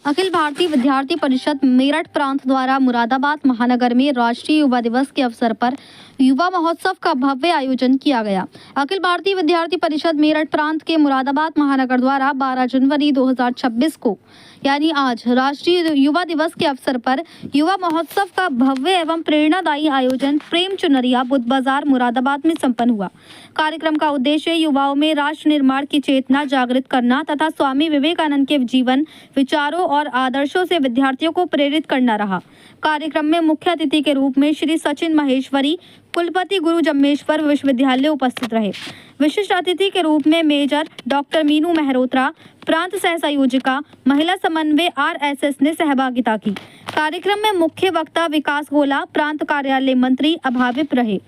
अखिल भारतीय विद्यार्थी परिषद मेरठ प्रांत द्वारा मुरादाबाद महानगर में राष्ट्रीय युवा दिवस के अवसर पर युवा महोत्सव का भव्य आयोजन किया गया। अखिल भारतीय विद्यार्थी परिषद मेरठ प्रांत के मुरादाबाद महानगर द्वारा 12 जनवरी 2026 को यानी आज राष्ट्रीय युवा दिवस के अवसर पर युवा महोत्सव का भव्य एवं प्रेरणादायी आयोजन प्रेम चुनरिया बुद्ध बाजार मुरादाबाद में संपन्न हुआ। कार्यक्रम का उद्देश्य युवाओं में राष्ट्र निर्माण की चेतना जागृत करना तथा स्वामी विवेकानंद के जीवन, विचारों और आदर्शों से विद्यार्थियों को प्रेरित करना रहा। कार्यक्रम में मुख्य अतिथि के रूप में श्री सचिन महेश्वरी, कुलपति गुरु जम्मेश्वर विश्वविद्यालय उपस्थित रहे। विशिष्ट अतिथि के रूप में मेजर डॉक्टर मीनू मेहरोत्रा, प्रांत सह संयोजिका महिला समन्वय RSS ने सहभागिता की। कार्यक्रम में मुख्य वक्ता विकास गोला, प्रांत कार्यालय मंत्री अभावित रहे।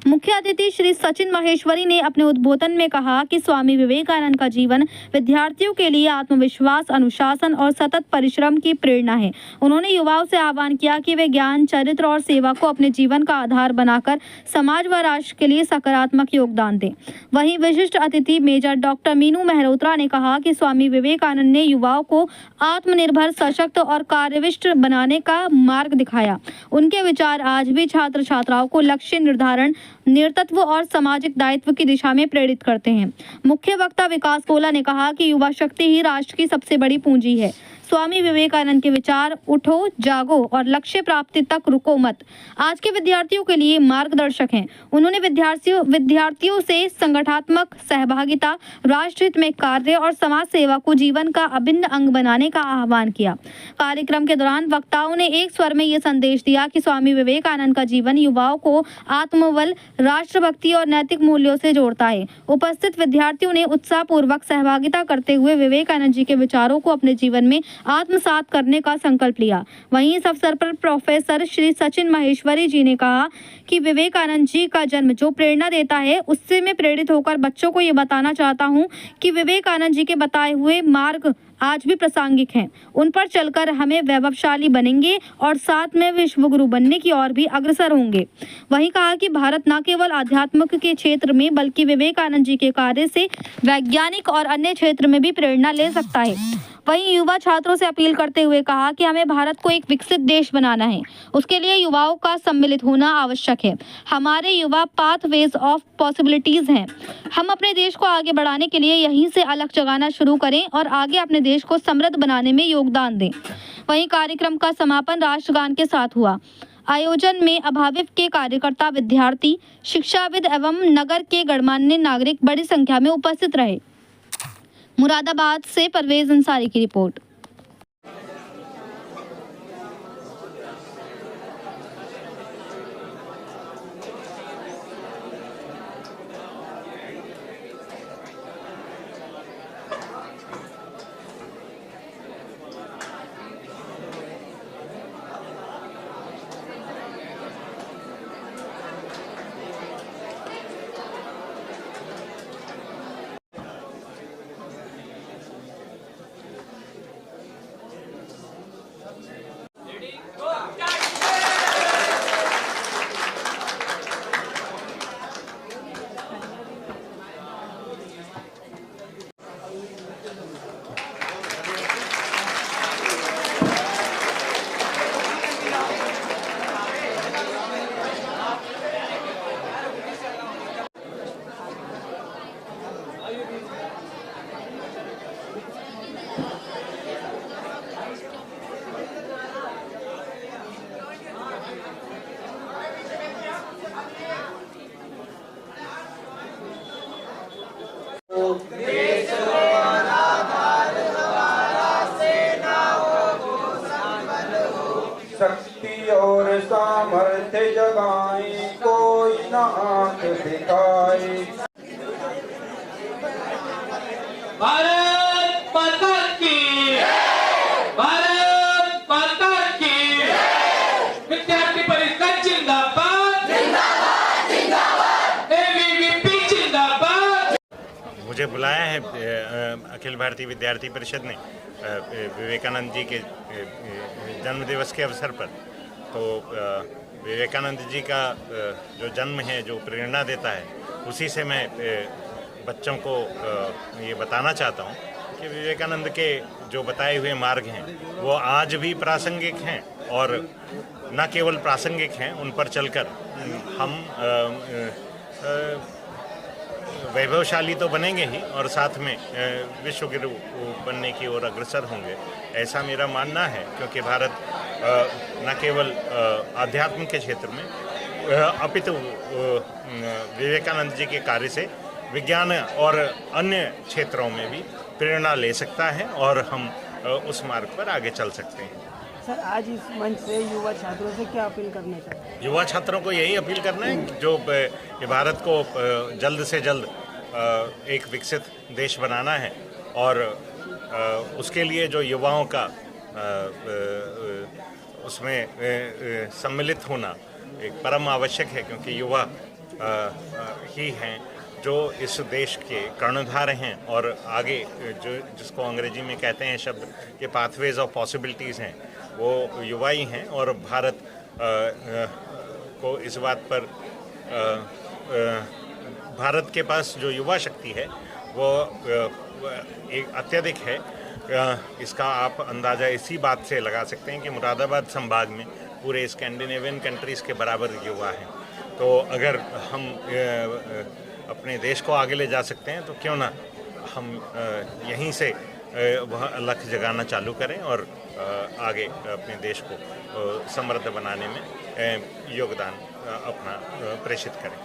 मुख्य अतिथि श्री सचिन महेश्वरी ने अपने उद्बोधन में कहा कि स्वामी विवेकानंद का जीवन विद्यार्थियों के लिए आत्मविश्वास, अनुशासन और सतत परिश्रम की प्रेरणा है। उन्होंने युवाओं से आह्वान किया कि वे ज्ञान, चरित्र और सेवा को अपने जीवन का आधार बनाकर समाज व राष्ट्र के लिए सकारात्मक योगदान दें। वहीं विशिष्ट अतिथि मेजर डॉक्टर मीनू मेहरोत्रा ने कहा कि स्वामी विवेकानंद ने युवाओं को आत्मनिर्भर, सशक्त और कार्यविष्ट बनाने का मार्ग दिखाया। उनके विचार आज भी छात्र छात्राओं को लक्ष्य निर्धारण, नेतृत्व और सामाजिक दायित्व की दिशा में प्रेरित करते हैं। मुख्य वक्ता विकास गोला ने कहा कि युवा शक्ति ही राष्ट्र की सबसे बड़ी पूंजी है। स्वामी विवेकानंद के विचार उठो, जागो और लक्ष्य प्राप्ति तक रुको मत आज के विद्यार्थियों के लिए मार्गदर्शक हैं। उन्होंने विद्यार्थियों से संगठनात्मक सहभागिता, राष्ट्रहित में कार्य और समाज सेवा को जीवन का अभिन्न अंग बनाने का आह्वान किया। कार्यक्रम के दौरान वक्ताओं ने एक स्वर में ये संदेश दिया कि स्वामी विवेकानंद का जीवन युवाओं को आत्मबल, राष्ट्रभक्ति और नैतिक मूल्यों से जोड़ता है। उपस्थित विद्यार्थियों ने उत्साहपूर्वक सहभागिता करते हुए विवेकानंद जी के विचारों को अपने जीवन में आत्मसात करने का संकल्प लिया। वहीं इस अवसर पर प्रोफेसर श्री सचिन महेश्वरी जी ने कहा कि विवेकानंद जी का जन्म जो प्रेरणा देता है, उससे मैं प्रेरित होकर बच्चों को ये बताना चाहता हूँ कि विवेकानंद जी के बताए हुए मार्ग आज भी प्रासंगिक हैं। उन पर चलकर हमें वैभवशाली बनेंगे और साथ में विश्व गुरु बनने की ओर भी अग्रसर होंगे। वहीं कहा कि भारत न केवल आध्यात्म के क्षेत्र में बल्कि विवेकानंद जी के कार्य से वैज्ञानिक और अन्य क्षेत्र में भी प्रेरणा ले सकता है। वहीं युवा छात्रों से अपील करते हुए कहा कि हमें भारत को एक विकसित देश बनाना है। उसके लिए युवाओं का सम्मिलित होना आवश्यक है। हमारे युवा पाथवेज ऑफ पॉसिबिलिटीज हैं। हम अपने देश को आगे बढ़ाने के लिए यहीं से अलख जगाना शुरू करें और आगे अपने देश को समृद्ध बनाने में योगदान दें। वहीं कार्यक्रम का समापन राष्ट्रगान के साथ हुआ। आयोजन में अभाविप के कार्यकर्ता, विद्यार्थी, शिक्षाविद एवं नगर के गणमान्य नागरिक बड़ी संख्या में उपस्थित रहे। मुरादाबाद से परवेज अंसारी की रिपोर्ट। शक्ति और सामर्थ्य जगाए, कोई न आंख दिखाए। भारत माता की, भारत माता की। विद्यार्थी परिषद जिंदाबाद, जिंदाबाद, जिंदाबाद। ABVP जिंदाबाद। मुझे बुलाया है अखिल भारतीय विद्यार्थी परिषद ने विवेकानंद जी के जन्म दिवस के अवसर पर। तो विवेकानंद जी का जो जन्म है, जो प्रेरणा देता है, उसी से मैं बच्चों को ये बताना चाहता हूँ कि विवेकानंद के जो बताए हुए मार्ग हैं वो आज भी प्रासंगिक हैं, और न केवल प्रासंगिक हैं, उन पर चलकर हम वैभवशाली तो बनेंगे ही और साथ में विश्वगुरु बनने की ओर अग्रसर होंगे, ऐसा मेरा मानना है। क्योंकि भारत न केवल आध्यात्म के क्षेत्र में अपितु विवेकानंद जी के कार्य से विज्ञान और अन्य क्षेत्रों में भी प्रेरणा ले सकता है और हम उस मार्ग पर आगे चल सकते हैं। सर, आज इस मंच से युवा छात्रों से क्या अपील करना चाहते हैं? युवा छात्रों को यही अपील करना है कि जो ये भारत को जल्द से जल्द एक विकसित देश बनाना है, और उसके लिए जो युवाओं का उसमें सम्मिलित होना एक परम आवश्यक है। क्योंकि युवा ही हैं जो इस देश के कर्णधार हैं, और आगे जो जिसको अंग्रेजी में कहते हैं शब्द के पाथवेज ऑफ पॉसिबिलिटीज़ हैं, वो युवा ही हैं। और भारत को इस बात पर भारत के पास जो युवा शक्ति है वो एक अत्यधिक है। इसका आप अंदाज़ा इसी बात से लगा सकते हैं कि मुरादाबाद संभाग में पूरे स्कैंडिनेवियन कंट्रीज़ के बराबर युवा हैं। तो अगर हम अपने देश को आगे ले जा सकते हैं तो क्यों ना हम यहीं से वह लक्ष्य जगाना चालू करें और आगे अपने देश को समृद्ध बनाने में योगदान अपना प्रेषित करें।